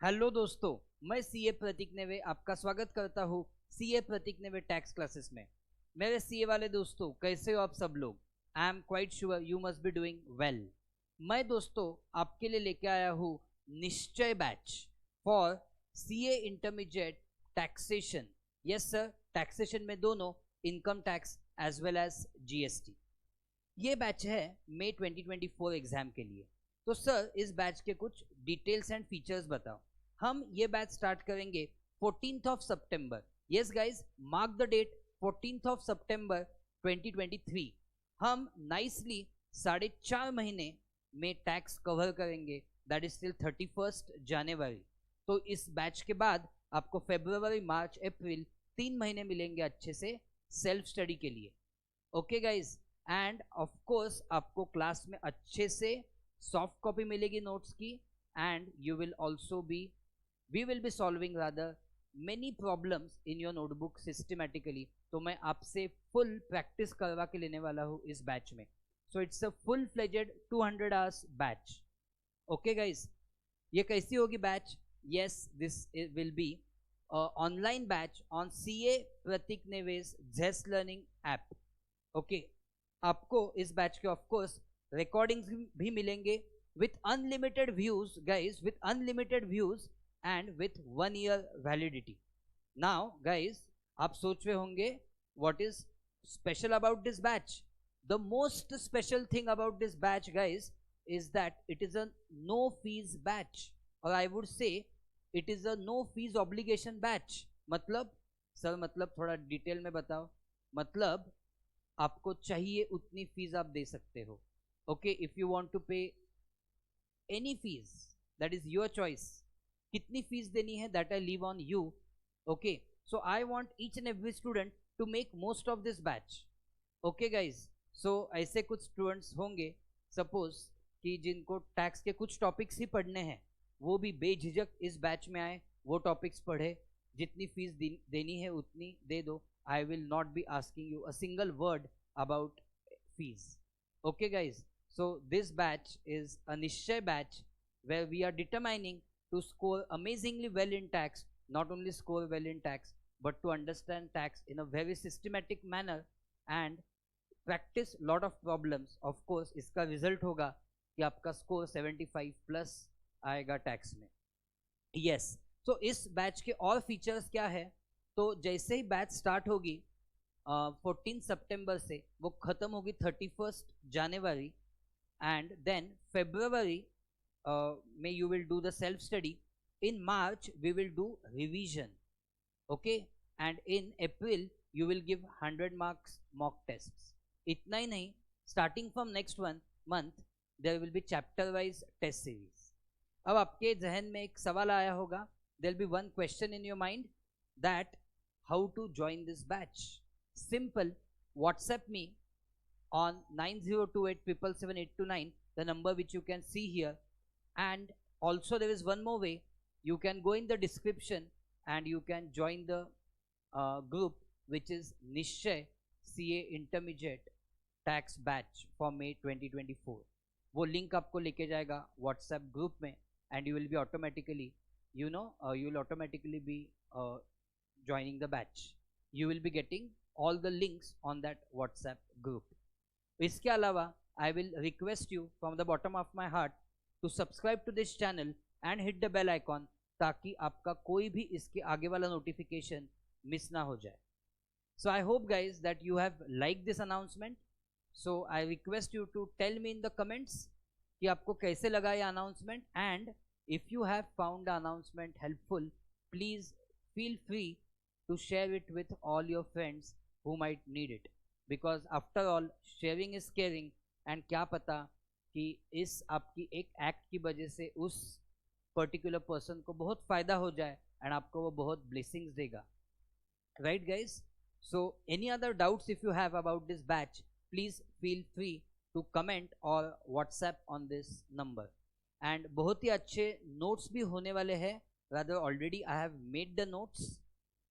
Hello दोस्तों, मैं CA प्रतीक नेवे आपका स्वागत करता हूँ सीए प्रतीक नेवे टैक्स क्लासेस में। मेरे सीए वाले दोस्तों, कैसे हो आप सब लोग? I am quite sure you must be doing well. मैं दोस्तों आपके लिए लेके आया हूँ Nishchay batch for CA intermediate taxation. Yes sir, taxation में दोनों, income tax as well as GST. ये बैच है मई 2024 एग्जाम के लिए। तो सर, इस बैच के कुछ डिटेल्स एंड फीचर्स बताओ। हम ये बैच स्टार्ट करेंगे 14th ऑफ सितंबर। Yes guys, mark the date, 14th of सितंबर 2023। हम नाइसली 4.5 महीने में टैक्स कवर करेंगे, दैट इज टिल 31st जनवरी। तो इस बैच के बाद आपको फरवरी, मार्च, अप्रैल 3 महीने मिलेंगे अच्छे से सेल्फ स्टडी के लिए। Okay guys, end of course आपको क्लास में अच्छे से सॉफ्ट कॉपी मिलेगी नोट्स की, and you will also be we will be solving rather many problems in your notebook systematically. तो मैं आपसे फुल प्रैक्टिस करवा के लेने वाला हूँ इस बैच में। So it's a full fledged 200 hours batch. Okay guys, ये कैसी होगी batch? Yes, this will be online batch on CA Prateek नेवेज जेस लर्निंग ऐप। ओके, आपको इस बैच के ऑफ कोर्स रिकॉर्डिंग्स भी मिलेंगे with unlimited views guys, with unlimited views and with 1 year validity. Now guys, आप सोच रहे होंगे what is special about this batch? The most special thing about this batch guys is that it is a no fees batch, or I would say it is a no fees obligation batch। मतलब sir, मतलब थोड़ा detail में बताओ। मतलब आपको चाहिए उतनी fees आप दे सकते हो। Okay, if you want to pay any fees, that is your choice. कितनी फीस देनी है that I leave on you. Okay, so I want each and every student to make most of this batch. Okay guys, so ऐसे कुछ students होंगे suppose कि जिनको tax के कुछ टॉपिक्स ही पढ़ने हैं, वो भी बेझिझक इस बैच में आए, वो टॉपिक्स पढ़े। जितनी फीस देनी है उतनी दे दो। I will not be asking you a single word about fees. Okay guys, so this batch is a Nishchay batch where we are determining to score amazingly well in tax, not only score well in tax, but to understand tax in a very systematic manner and practice lot of problems। of course इसका result होगा कि आपका score 75 plus आएगा tax में। Yes, तो इस batch के और फीचर्स क्या है? तो जैसे ही बैच स्टार्ट होगी 14 सितंबर से, वो खत्म होगी 31st जनवरी, एंड देन फरवरी में you will do the self study. In March we will do revision. Okay, and in April you will give 100 marks mock test. इतना ही नहीं, starting from next month there will be chapter wise test series. अब आपके जहन में एक सवाल आया होगा, there will be one question in your mind, that how to join this batch? Simple, WhatsApp me on 9028777829, the number which you can see here. And also there is one more way, you can go in the description and you can join the group which is Nishchay CA Intermediate Tax Batch for May 2024। वो link आपको लेके जाएगा WhatsApp group में, and you will be automatically, you will automatically be joining the batch। you will be getting all the links on that WhatsApp group। इसके अलावा I will request you from the bottom of my heart to subscribe to this channel and hit the bell icon, ताकि आपका कोई भी इसके आगे वाला notification miss ना हो जाए। So I hope guys that you have liked this announcement। so I request you to tell me in the comments कि आपको कैसे लगा ये announcement, and if you have found the announcement helpful, please feel free to share it with all your friends who might need it, because after all sharing is caring। and क्या पता कि इस आपकी एक एक्ट की वजह से उस पर्टिकुलर पर्सन को बहुत फायदा हो जाए, एंड आपको वो बहुत ब्लेसिंग्स देगा। Right guys, so any other doubts if you have about this batch, please feel free to comment और WhatsApp on this number. And बहुत ही अच्छे नोट्स भी होने वाले हैं, rather already I have made the notes।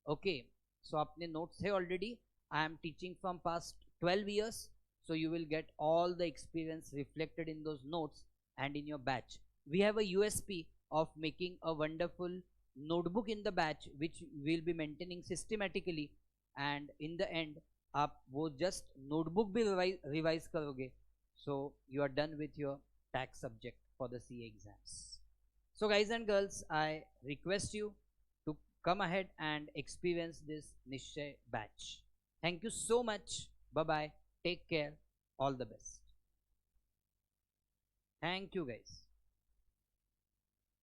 okay, so आपने notes है already। I am teaching from past 12 years, so you will get all the experience reflected in those notes and in your batch। we have a USP of making a wonderful notebook in the batch which we'll be maintaining systematically, and in the end आप वो just notebook भी revise करोगे, so you are done with your tax subject for the CA exams. So guys and girls, I request you to come ahead and experience this Nishay batch. Thank you so much. Bye bye. Take care. All the best. Thank you guys.